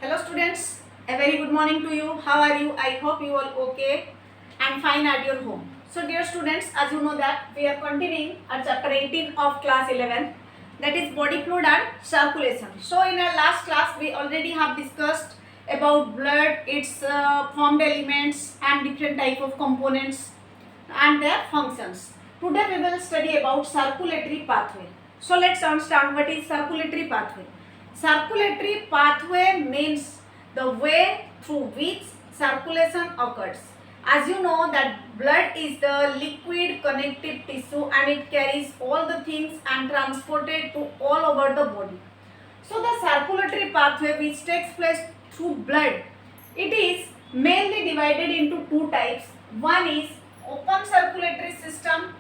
Hello students, a very good morning to you. How are you? I hope you all okay and fine at your home. So dear students, as you know that we are continuing our chapter 18 of class 11, that is body fluid and circulation. So in our last class we already have discussed about blood, its formed elements and different type of components and their functions. Today we will study about circulatory pathway. So let's understand what is circulatory pathway. Circulatory pathway means the way through which circulation occurs. As you know that blood is the liquid connective tissue and it carries all the things and transported to all over the body. So the circulatory pathway which takes place through blood, it is mainly divided into two types. One is open circulatory system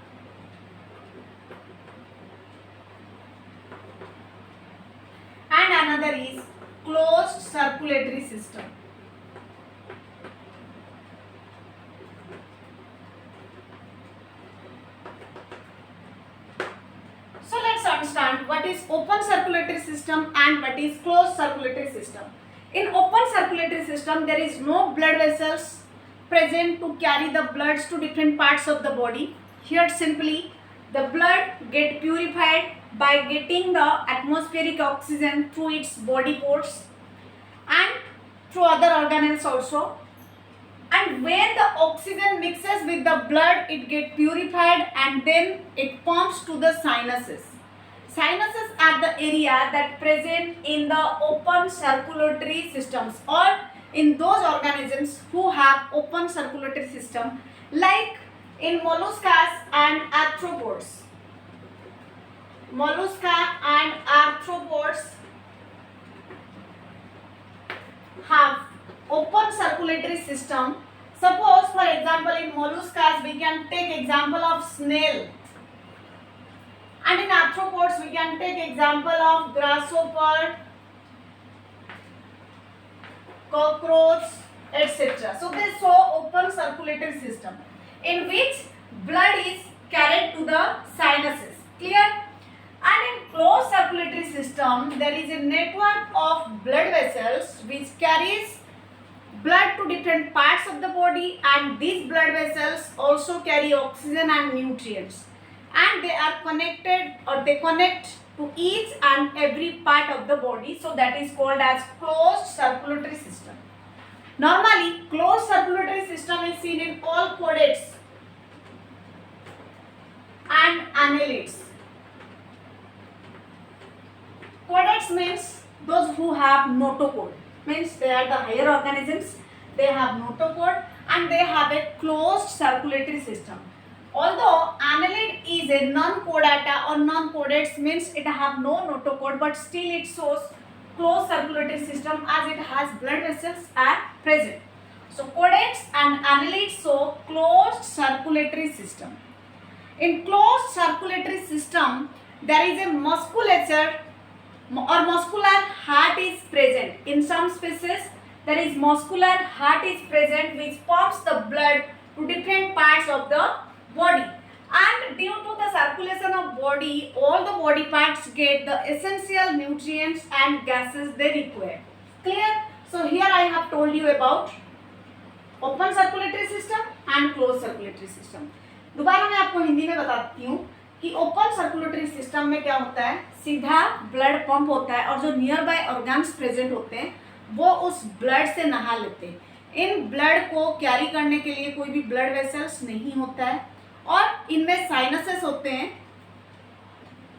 and another is closed circulatory system. So let's understand what is open circulatory system and what is closed circulatory system. In open circulatory system, there is no blood vessels present to carry the bloods to different parts of the body. Here simply the blood get purified by getting the atmospheric oxygen through its body pores and through other organelles also. And when the oxygen mixes with the blood, it gets purified and then it pumps to the sinuses. Sinuses are the area that present in the open circulatory systems or in those organisms who have open circulatory system, like in molluscas and arthropods. Mollusca and arthropods have open circulatory system. Suppose for example in molluscas we can take example of snail, and in arthropods we can take example of grasshopper, cockroach, etc. So they show open circulatory system in which blood is carried to the sinuses. Clear? And in closed circulatory system there is a network of blood vessels which carries blood to different parts of the body, and these blood vessels also carry oxygen and nutrients, and they are connected or they connect to each and every part of the body, so that is called as closed circulatory system. Normally closed circulatory system is seen in all chordates and annelids. Chordates means those who have notochord, means they are the higher organisms, they have notochord and they have a closed circulatory system. Although annelid is a non-chordata or non-chordates, means it have no notochord, but still it shows closed circulatory system as it has blood vessels are present. So chordates and annelids show closed circulatory system. In closed circulatory system there is a musculature or muscular heart is present. In some species there is muscular heart is present which pumps the blood to different parts of the body, and due to the circulation of body all the body parts get the essential nutrients and gases they require. Clear? So here I have told you about open circulatory system and closed circulatory system. दोबारा मैं आपको हिंदी में बताती हूँ कि open circulatory system में क्या होता है, सीधा ब्लड पंप होता है और जो नियर बाय ऑर्गन्स प्रेजेंट होते हैं वो उस ब्लड से नहा लेते हैं. इन ब्लड को कैरी करने के लिए कोई भी ब्लड वेसल्स नहीं होता है और इनमें साइनसेस होते हैं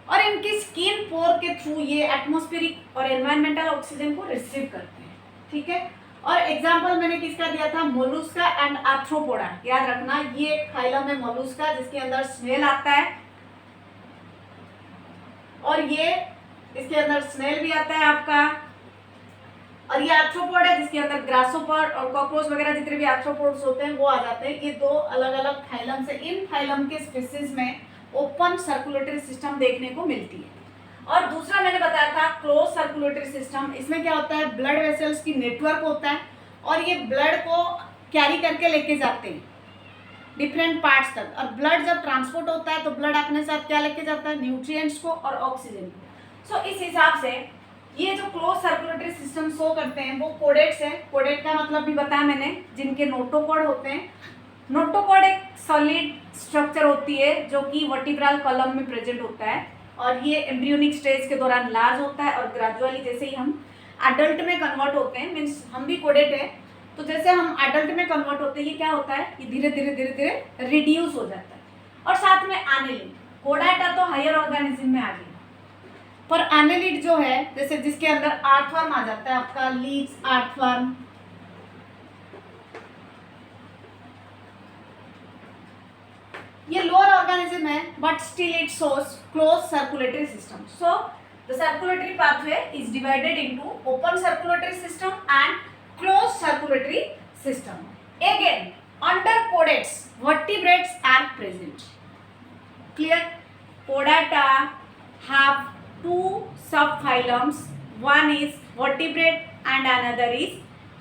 और इनकी स्किन पोर के थ्रू ये एटमॉस्फेरिक और एनवायरमेंटल ऑक्सीजन को रिसीव करते हैं. ठीक है. और एग्जाम्पल मैंने किसका दिया था, मोलुस्का एंड आर्थ्रोपोडा. याद रखना ये फाइलम है मोलुस्का जिसके अंदर स्नेल आता है और ये इसके अंदर स्नेल भी आता है आपका, और ये आर्थ्रोपोड है जिसके अंदर ग्रासोपर और कॉकरोच वगैरह जितने भी आर्थ्रोपोड्स होते हैं वो आ जाते हैं. ये दो अलग अलग फाइलम से, इन फाइलम के स्पीसीज में ओपन सर्कुलेटरी सिस्टम देखने को मिलती है. और दूसरा मैंने बताया था क्लोज सर्कुलेटरी सिस्टम. इसमें क्या होता है, ब्लड वेसल्स की नेटवर्क होता है और ये ब्लड को कैरी करके लेके जाते हैं डिफरेंट पार्ट्स तक, और ब्लड जब ट्रांसपोर्ट होता है तो ब्लड अपने साथ क्या लेके जाता है, न्यूट्रिएंट्स को और ऑक्सीजन को. सो इस हिसाब से ये जो close circulatory circulatory system show करते हैं वो कोडेट्स है। कोडेट का मतलब भी बताया मैंने, जिनके नोटोकॉर्ड होते हैं। नोटोकॉर्ड एक सॉलिड स्ट्रक्चर होती है जो कि वर्टिब्रल कॉलम में प्रेजेंट होता है, और ये एम्ब्रियोनिक स्टेज के दौरान लार्ज होता है और ग्रेजुअली जैसे ही हम एडल्ट में कन्वर्ट होते हैं, मीन्स हम भी कोडेट है, तो जैसे हम एडल्ट में कन्वर्ट होते हैं ये क्या होता है, ये धीरे धीरे धीरे धीरे रिड्यूस हो जाता है। और साथ में एनेलिड, कोडाटा तो हायर ऑर्गेनिज्म में आ गया, पर एनेलिड जो है जैसे जिसके अंदर आर्थवर्म आ जाता है, आपका लीच आर्थवर्म, ये लोअर ऑर्गेनिज्म है but still it shows close circulatory system. So the circulatory pathway is divided into open circulatory system and close circulatory system. Again under कोडेट्स vertebrates are present. Clear? Chordata have two subphylums. One is vertebrate and another is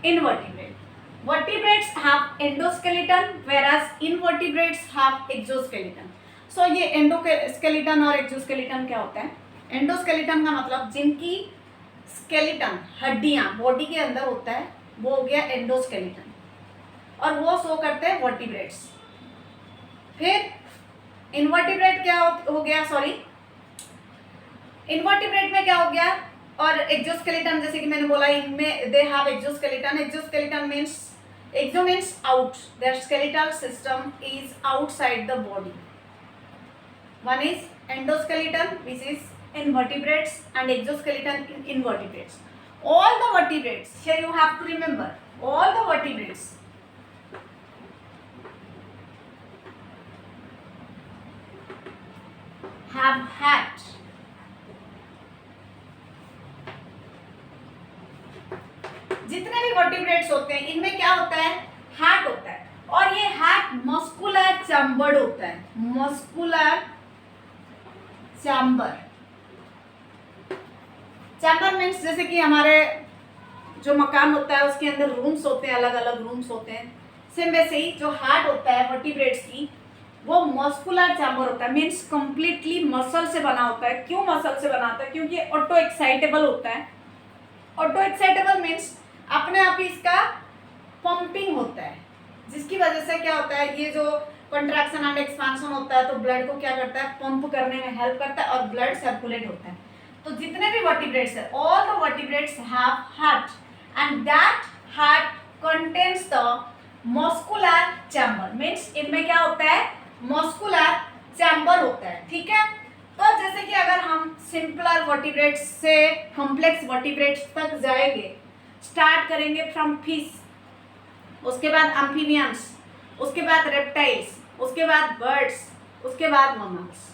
invertebrate. Vertebrates have endoskeleton whereas invertebrates have exoskeleton. So ये endoskeleton और exoskeleton क्या होता है? Endoskeleton का मतलब जिनकी skeleton हड्डियां body के अंदर होता है वो हो गया एंडोस्केलेटन, और वो शो करते हैं वर्टिब्रेट्स। फिर इनवर्टिब्रेट क्या हो गया, सॉरी इनवर्टिब्रेट में क्या हो गया, और एक्सोस्केलेटन जैसे कि मैंने बोला इनमें they have exoskeleton. Exoskeleton means exo means out, their skeletal system is outside the body. One is endoskeleton which is in vertebrates and exoskeleton in invertebrates. All the vertebrates, here you have to remember, all the vertebrates have hat. जितने भी vertebrates होते हैं इनमें क्या होता है, hat होता है, और ये हैट मस्कुलर चैम्बर्ड होता है। मस्कुलर चैम्बर, चैम्बर मीन्स जैसे कि हमारे जो मकान होता है उसके अंदर रूम्स होते हैं, अलग अलग रूम्स होते हैं, सेम वैसे ही जो हार्ट होता है वर्टिब्रेट्स की वो मस्कुलर चैम्बर होता है, मीन्स कंप्लीटली मसल से बना होता है। क्यों मसल से बना होता है? क्योंकि ऑटो एक्साइटेबल होता है। ऑटो एक्साइटेबल मीन्स अपने आप ही इसका पंपिंग होता है, जिसकी वजह से क्या होता है, ये जो कंट्रैक्शन एंड एक्सपांशन होता है तो ब्लड को क्या करता है, पंप करने में हेल्प करता है और ब्लड सर्कुलेट होता है। तो जितने भी वर्टिब्रेट्स है, all the vertebrates have heart and that heart contains the muscular chamber, means इनमें क्या होता है, मस्कुलर चैम्बर होता है। ठीक है, तो जैसे कि अगर हम सिंपलर वर्टिब्रेट्स से कॉम्प्लेक्स वर्टिब्रेट्स तक जाएंगे, स्टार्ट करेंगे फ्रॉम फिश, उसके बाद एम्फीबियंस, उसके बाद रेप्टाइल्स, उसके बाद बर्ड्स, उसके बाद मैमल्स।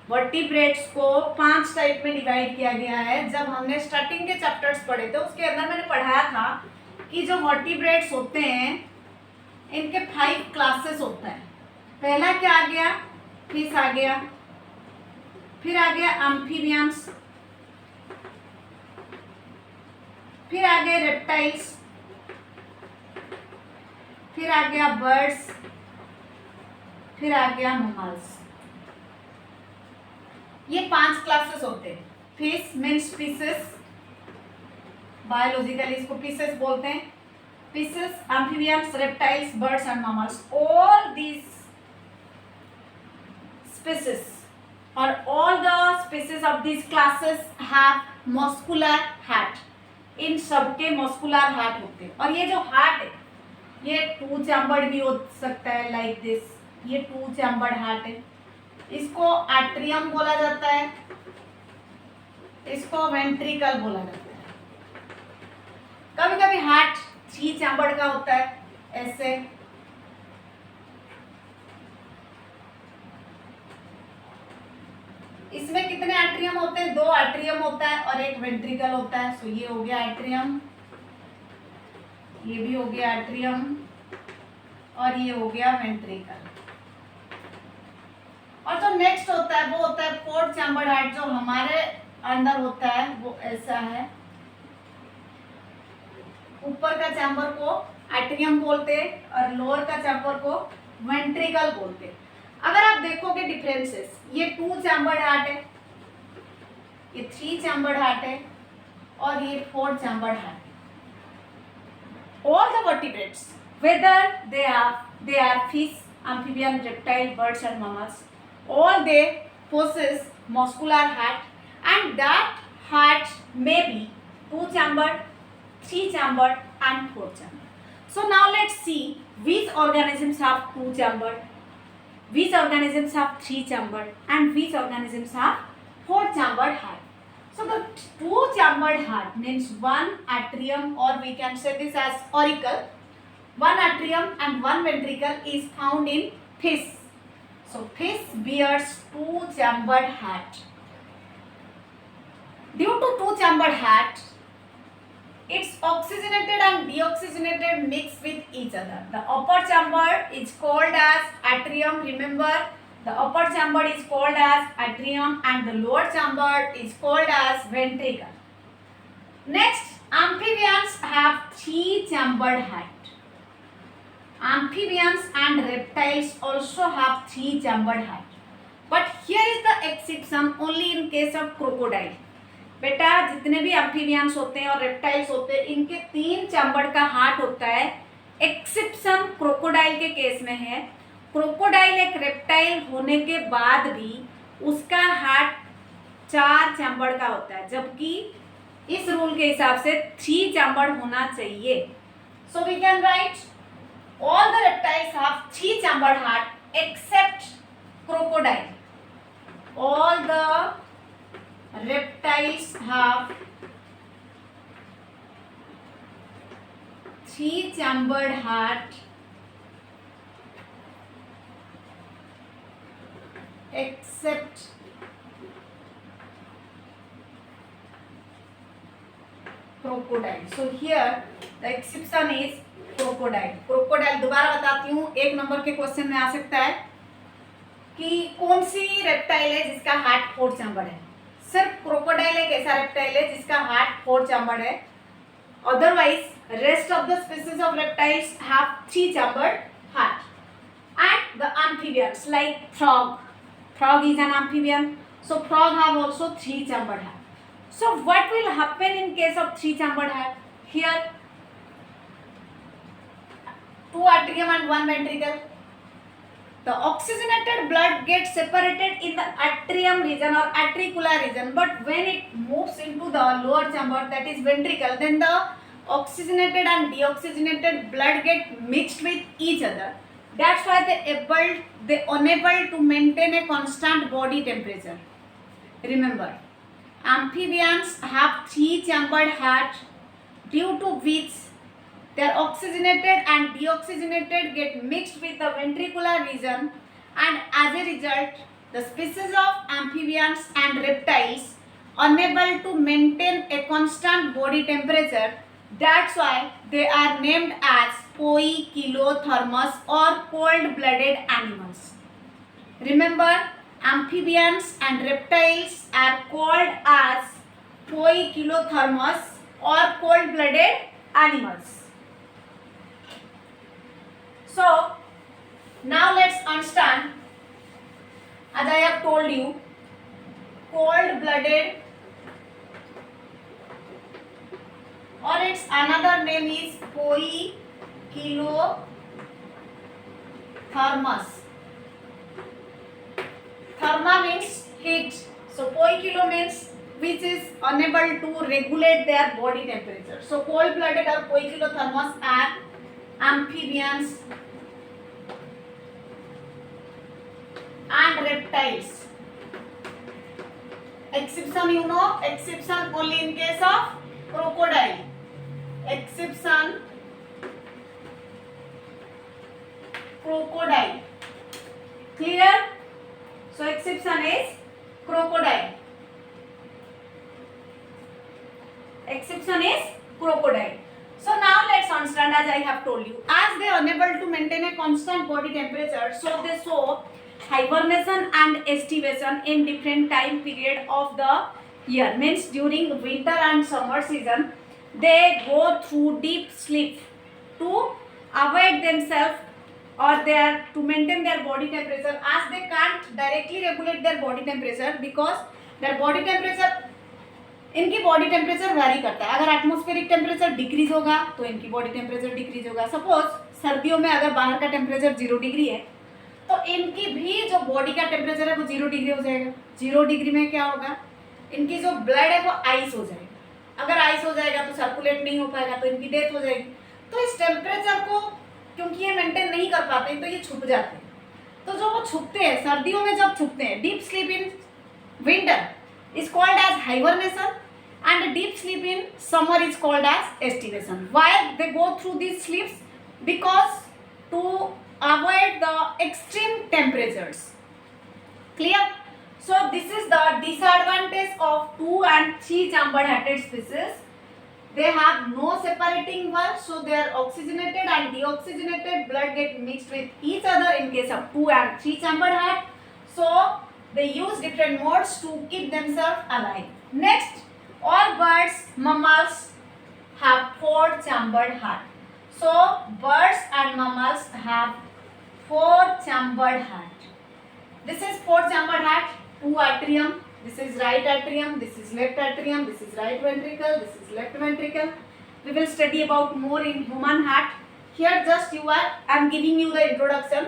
वर्टिब्रेट्स को 5 टाइप में डिवाइड किया गया है। जब हमने स्टार्टिंग के चैप्टर्स पढ़े थे उसके अंदर मैंने पढ़ाया था कि जो वर्टिब्रेट्स होते हैं इनके 5 क्लासेस होता है। पहला क्या आ गया, फिश आ गया, फिर आ गया एम्फीबियंस, फिर आ गए रेप्टाइल्स, फिर आ गया बर्ड्स, फिर आ गया मैमल्स। ये 5 क्लासेस होते हैं। फिश मीन्स फिशेस, बायोलॉजिकली इसको फिशेस बोलते हैं। Fishes, amphibians, reptiles, birds and mammals, all these species or all the species of these classes have muscular heart. इन सबके मस्कुलर हार्ट होते हैं। और ये जो हार्ट है ये 2 चैम्बर्ड भी हो सकता है, लाइक दिस, ये 2 चैम्बर्ड हार्ट है। इसको एट्रियम बोला जाता है, इसको वेंट्रिकल बोला जाता है। कभी कभी हार्ट 3 चैम्बर्ड का होता है, ऐसे। इसमें कितने एट्रियम होते हैं, 2 एट्रियम होता है और एक वेंट्रिकल होता है। सो ये हो गया एट्रियम, ये भी हो गया एट्रियम, और ये हो गया वेंट्रिकल। और जो नेक्स्ट होता है वो होता है 4 चैम्बर्ड हार्ट, जो हमारे अंदर होता है वो ऐसा है। ऊपर का चैम्बर को एट्रियम बोलते हैं और लोअर का चैम्बर को वेंट्रिकल बोलते हैं। अगर आप देखोगे डिफरेंसेस, ये 2 चैम्बर्ड हार्ट है, ये 3 चैम्बर्ड हार्ट है, और ये फोर चैम्बर्ड है. All the vertebrates, whether they are fish, amphibian, reptile, birds and mammals, all they possess muscular heart, and that heart may be two chambered, three chambered and four chambered. So now let's see which organisms have two chambered, which organisms have three chambered and which organisms have four chambered heart. So the two chambered heart means one atrium, or we can say this as auricle. One atrium and one ventricle is found in fish. So fish bears two chambered heart. Due to two chambered heart, it's oxygenated and deoxygenated mix with each other. The upper chamber is called as atrium. Remember, the upper chamber is called as atrium and the lower chamber is called as ventricle. Next, amphibians have three chambered heart. Amphibians and reptiles also have three chambered heart. But here is the exception only in case of crocodile. बेटा जितने भी amphibians होते हैं और reptiles होते हैं इनके तीन चैम्बर का हार्ट होता है. एक्सेप्शन क्रोकोडाइल के केस में है. क्रोकोडाइल एक रेप्टाइल होने के बाद भी उसका हार्ट चार चैम्बर का होता है, जबकि इस रूल के हिसाब से थ्री चैम्बर होना चाहिए. So we can write all the reptiles have three chamber heart except crocodile. All the reptiles have three chambered heart except crocodile. So here the exception is crocodile. crocodile दोबारा बताती हूँ, एक number के question में आ सकता है कि कौन सी रेप्टाइल है जिसका हार्ट फोर चैम्बर है. सिर्फ क्रोकोडाइल एक ऐसा रेप्टाइल है जिसका हार्ट फोर चैम्बर्ड है. Otherwise rest of the species of reptiles have three chambered heart. And the amphibians like frog is an amphibian, so frog have also three chambered heart. So what will happen in case of three chambered heart? Here two atrium and one ventricle. The oxygenated blood gets separated in the atrium region or atricular region, but when it moves into the lower chamber, that is ventricle, then the oxygenated and deoxygenated blood get mixed with each other. That's why they unable to maintain a constant body temperature. Remember, amphibians have three chambered heart, due to which their oxygenated and deoxygenated get mixed with the ventricular region, and as a result the species of amphibians and reptiles unable to maintain a constant body temperature. That's why they are named as poikilothermous or cold-blooded animals. Remember, amphibians and reptiles are called as poikilothermous or cold-blooded animals. So now let's understand, as I have told you, cold-blooded, or its another name is poikilothermous. Therma means heat, so poikilo means which is unable to regulate their body temperature. So cold-blooded or poikilothermous are amphibians and reptiles. Exception, you know, exception only in case of crocodile. Exception, crocodile. Clear? So exception is crocodile. Exception is crocodile. So now let's understand, as I have told you, as they are unable to maintain a constant body temperature, so they show hibernation and estivation in different time period of the year. Means during winter and summer season, they go through deep sleep to avoid themselves or to maintain their body temperature, as they can't directly regulate their body temperature because their body temperature इनकी body temperature vary करता है। अगर atmospheric temperature decrease होगा तो इनकी body temperature decrease होगा। Suppose सर्दियों में अगर बाहर का टेम्परेचर 0 डिग्री है तो इनकी भी जो बॉडी का टेम्परेचर है वो 0 डिग्री हो जाएगा। 0 डिग्री में क्या होगा, इनकी जो ब्लड है वो आइस हो जाएगा। अगर आइस हो जाएगा तो सर्कुलेट नहीं हो पाएगा, तो इनकी डेथ हो जाएगी। तो इस टेम्परेचर को क्योंकि ये मेंटेन नहीं कर पाते तो ये छुप जाते हैं। तो जो वो छुपते हैं सर्दियों में, जब छुपते हैं, deep sleep in winter is called as hibernation and deep sleep in summer is called as estivation. Why they go through these sleeps? Because to avoid the extreme temperatures. Clear? So this is the disadvantage of 2 and 3 chambered hatted species. They have no separating valve, so their oxygenated and deoxygenated blood get mixed with each other in case of 2 and 3 chambered hat. So they use different modes to keep themselves alive. Next, all birds, mammals have 4 chambered heart. So birds and mammals have 4 chambered heart. This is 4 chambered heart, 2 atrium. This is right atrium, this is left atrium, this is right ventricle, this is left ventricle. We will study about more in human heart. Here just I am giving you the introduction.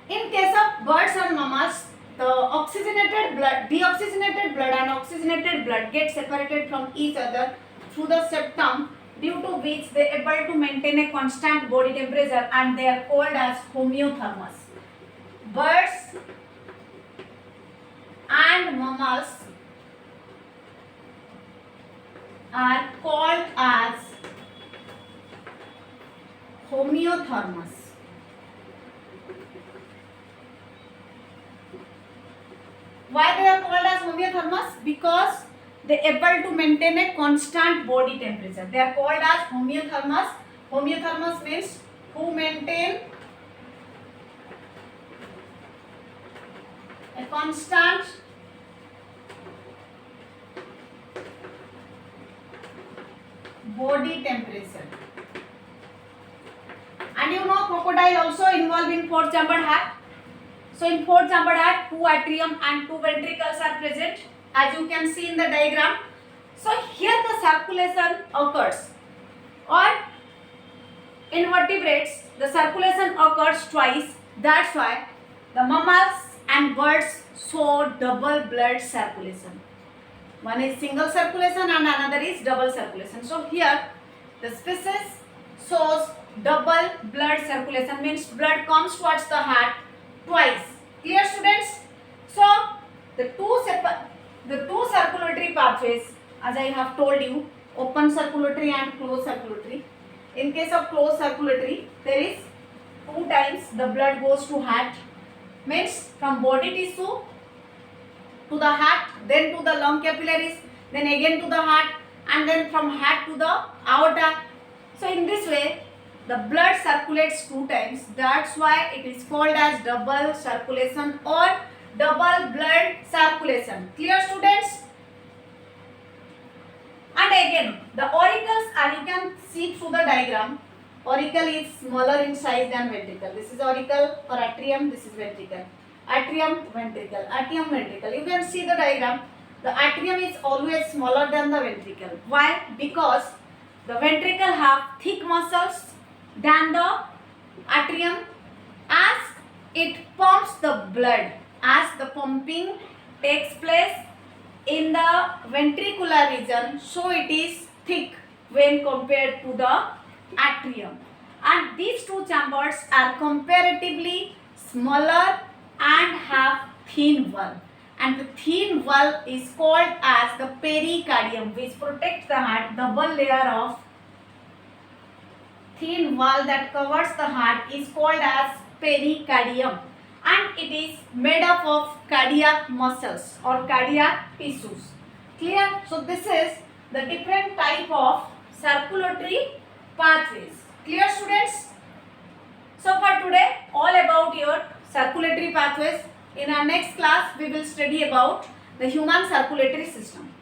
In case of birds and mammals, the oxygenated blood, deoxygenated blood and oxygenated blood get separated from each other through the septum, due to which they are able to maintain a constant body temperature and they are called as homeothermos. Birds and mammals are called as homeothermos. Why they are called as homeothermos? Because they are able to maintain a constant body temperature. They are called as homeothermos. Homeothermos means who maintain a constant body temperature. And you know crocodile also involved in 4 chambered heart. So in 4 chambered heart, 2 atrium and 2 ventricles are present, as you can see in the diagram. So here the circulation occurs, or in vertebrates the circulation occurs twice. That's why the mammals and birds show double blood circulation. One is single circulation and another is double circulation. So here the species shows double blood circulation, means blood comes towards the heart twice. Clear, students? So the two circulatory pathways, as I have told you, open circulatory and closed circulatory. In case of closed circulatory, there is 2 times the blood goes to heart, means from body tissue to the heart, then to the lung capillaries, then again to the heart, and then from heart to the aorta. So in this way the blood circulates 2 times. That's why it is called as double circulation or double blood circulation. Clear, students? And again the auricles, and you can see through the diagram, auricle is smaller in size than ventricle. This is auricle or atrium, this is ventricle. Atrium, ventricle, atrium, ventricle. You can see the diagram. The atrium is always smaller than the ventricle. Why? Because the ventricle have thick muscles than the atrium, as it pumps the blood, as the pumping takes place in the ventricular region, so it is thick when compared to the atrium. And these 2 chambers are comparatively smaller and have thin valve, and the thin valve is called as the pericardium, which protects the heart. Double layer of thin valve that covers the heart is called as pericardium, and it is made up of cardiac muscles or cardiac tissues. Clear? So this is the different type of circulatory pathways. Clear, students? So for today, all about your circulatory pathways. In our next class, we will study about the human circulatory system.